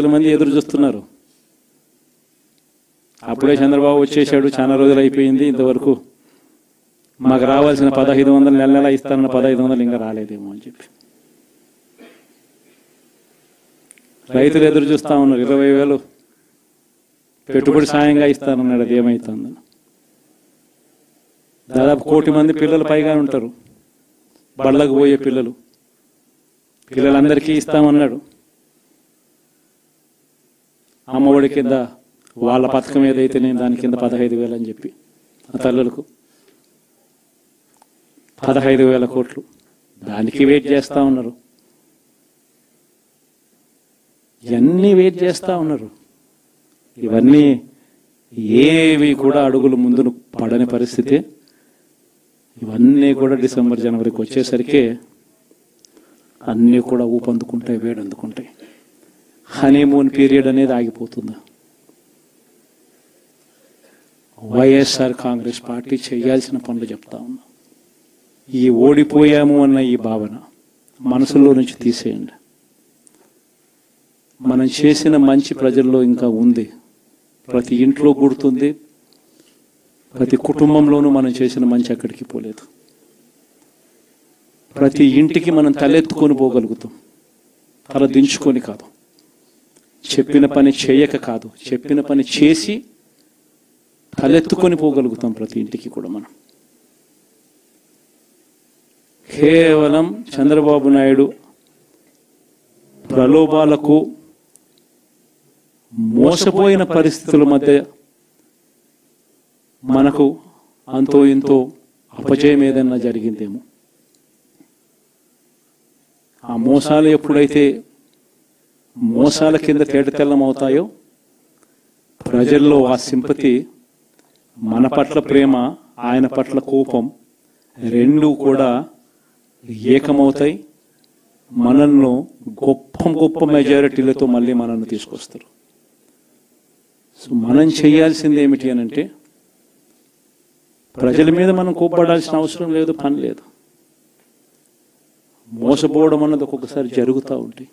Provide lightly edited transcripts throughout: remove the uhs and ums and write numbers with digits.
మంది ఎదురు చూస్తున్నారు. అప్పుడే చంద్రబాబు వచ్చేసాడు, చాలా రోజులు అయిపోయింది, ఇంతవరకు మాకు రావాల్సిన 1500 నెల నెల ఇస్తానన్న 1500 ఇంకా రాలేదేమో అని చెప్పి రైతులు ఎదురు చూస్తూ ఉన్నారు. 20,000 పెట్టుబడి సాయంగా ఇస్తానన్నాడు, అది ఏమవుతుంది? దాదాపు 1 కోటి మంది పిల్లలు పైగా ఉంటారు, బళ్ళకు పోయే పిల్లలందరికీ ఇస్తామన్నాడు. అమ్మఒడి కింద వాళ్ళ పథకం ఏదైతే నేను దాని కింద 15,000 అని చెప్పి ఆ తల్లులకు 15,000 కోట్లు దానికి వెయిట్ చేస్తూ ఉన్నారు. ఇవన్నీ వెయిట్ చేస్తూ ఉన్నారు. ఇవన్నీ ఏవి కూడా అడుగులు ముందును పడని పరిస్థితి. ఇవన్నీ కూడా డిసెంబర్ జనవరికి వచ్చేసరికి అన్నీ కూడా ఊపందుకుంటాయి, వేడందుకుంటాయి. హనీమూన్ పీరియడ్ అనేది ఆగిపోతుంది. వైఎస్ఆర్ కాంగ్రెస్ పార్టీ చేయాల్సిన పనులు చెప్తా ఉన్నా. ఈ ఓడిపోయాము అన్న ఈ భావన మనసులో నుంచి తీసేయండి. మనం చేసిన మంచి ప్రజల్లో ఇంకా ఉంది, ప్రతి ఇంట్లో గుర్తుంది, ప్రతి కుటుంబంలోనూ మనం చేసిన మంచి ఎక్కడికి పోలేదు. ప్రతి ఇంటికి మనం తలెత్తుకొని పోగలుగుతాం, తల దించుకొని కాదు, చెప్పిన పని చేయక కాదు, చెప్పిన పని చేసి తలెత్తుకొని పోగలుగుతాం ప్రతి ఇంటికి కూడా. మనం కేవలం చంద్రబాబు నాయుడు ప్రలోభాలకు మోసపోయిన పరిస్థితుల మధ్య మనకు అంతో ఇంతో అపజయం ఏదైనా జరిగిందేమో. ఆ మోసాలు ఎప్పుడైతే మోసాల కింద తేటతెల్లం అవుతాయో, ప్రజల్లో ఆ సింపతి, మన పట్ల ప్రేమ, ఆయన పట్ల కోపం రెండూ కూడా ఏకమవుతాయి. మనల్ని గొప్ప మెజారిటీలతో మళ్ళీ మనల్ని తీసుకొస్తారు. సో మనం చేయాల్సింది ఏమిటి అని అంటే, ప్రజల మీద మనం కోప్పడాల్సిన అవసరం లేదు, పని లేదు. మోసపోవడం అన్నది ఒక్కొక్కసారి జరుగుతూ ఉంటాయి.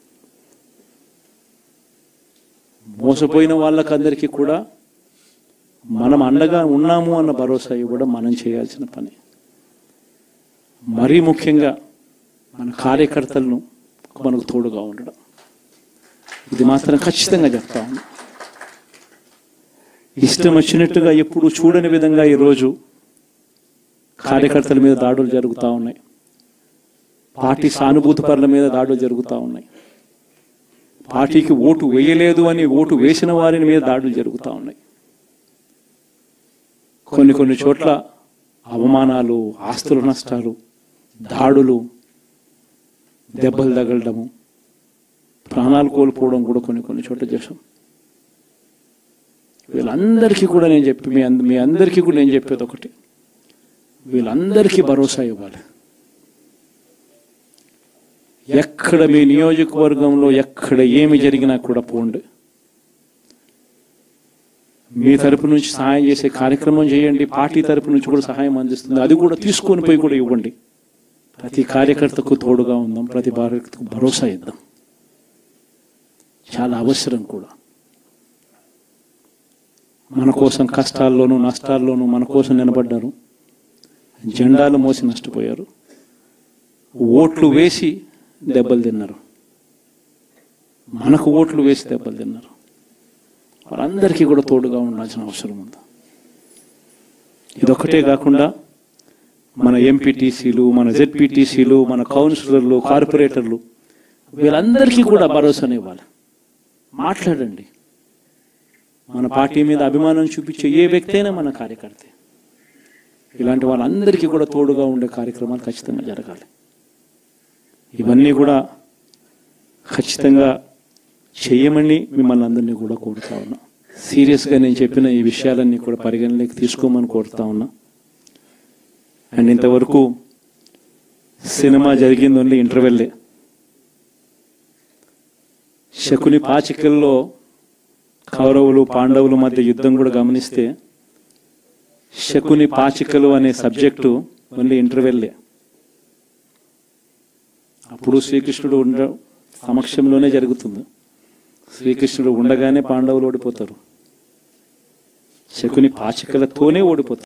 మోసపోయిన వాళ్ళకందరికీ కూడా మనం అండగా ఉన్నాము అన్న భరోసా ఇవ్వడం మనం చేయాల్సిన పని. మరీ ముఖ్యంగా మన కార్యకర్తలను మనకు తోడుగా ఉండడం, ఇది మాత్రం ఖచ్చితంగా చెప్తా ఉన్నాం. ఇష్టం వచ్చినట్టుగా ఎప్పుడు చూడని విధంగా ఈరోజు కార్యకర్తల మీద దాడులు జరుగుతూ ఉన్నాయి. పార్టీ సానుభూతి పరుల మీద దాడులు జరుగుతూ ఉన్నాయి. పార్టీకి ఓటు వేయలేదు అని ఓటు వేసిన వారి మీద దాడులు జరుగుతూ ఉన్నాయి. కొన్ని చోట్ల అవమానాలు, ఆస్తుల నష్టాలు, దాడులు, దెబ్బలు తగలడము, ప్రాణాలు కోల్పోవడం కూడా కొన్ని చోట్ల చేశాం. వీళ్ళందరికీ కూడా నేను మీ అందరికీ కూడా నేను చెప్పేది ఒకటి, వీళ్ళందరికీ భరోసా ఇవ్వాలి. ఎక్కడ మీ నియోజకవర్గంలో ఎక్కడ ఏమి జరిగినా కూడా పోండి, మీ తరపు నుంచి సహాయం చేసే కార్యక్రమం చేయండి. పార్టీ తరపు నుంచి కూడా సహాయం అందిస్తుంది, అది కూడా తీసుకొని పోయి కూడా ఇవ్వండి. ప్రతి కార్యకర్తకు తోడుగా ఉందాం, ప్రతి కార్యకర్తకు భరోసా ఇద్దాం. చాలా అవసరం కూడా. మన కోసం కష్టాల్లోనూ నష్టాల్లోనూ మన కోసం నిలబడ్డారు, జెండాలు మోసి నష్టపోయారు, ఓట్లు వేసి దెబ్బలు తిన్నారు, మనకు ఓట్లు వేసి దెబ్బలు తిన్నారు. వాళ్ళందరికీ కూడా తోడుగా ఉండాల్సిన అవసరం ఉంది. ఇదొక్కటే కాకుండా మన ఎంపీటీసీలు, మన జెడ్పీటీసీలు, మన కౌన్సిలర్లు, కార్పొరేటర్లు, వీళ్ళందరికీ కూడా భరోసానే ఇవ్వాలి. మాట్లాడండి. మన పార్టీ మీద అభిమానం చూపించే ఏ వ్యక్తి అయినా మన కార్యకర్తే. ఇలాంటి వాళ్ళందరికీ కూడా తోడుగా ఉండే కార్యక్రమాలు ఖచ్చితంగా జరగాలి. ఇవన్నీ కూడా ఖచ్చితంగా చేయమని మిమ్మల్ని అందరినీ కూడా కోరుతా ఉన్నా. సీరియస్గా నేను చెప్పిన ఈ విషయాలన్నీ కూడా పరిగణలోకి తీసుకోమని కోరుతా ఉన్నా. అండ్ ఇంతవరకు సినిమా జరిగింది ఓన్లీ ఇంటర్వెల్లే. శకుని పాచికల్లో కౌరవులు పాండవుల మధ్య యుద్ధం కూడా గమనిస్తే శకుని పాచికలు అనే సబ్జెక్టు ఓన్లీ ఇంటర్వెల్లే. అప్పుడు శ్రీకృష్ణుడు సమక్షంలోనే జరుగుతుంది. శ్రీకృష్ణుడు ఉండగానే పాండవులు ఓడిపోతారు, శకుని పాచికలతోనే ఓడిపోతారు.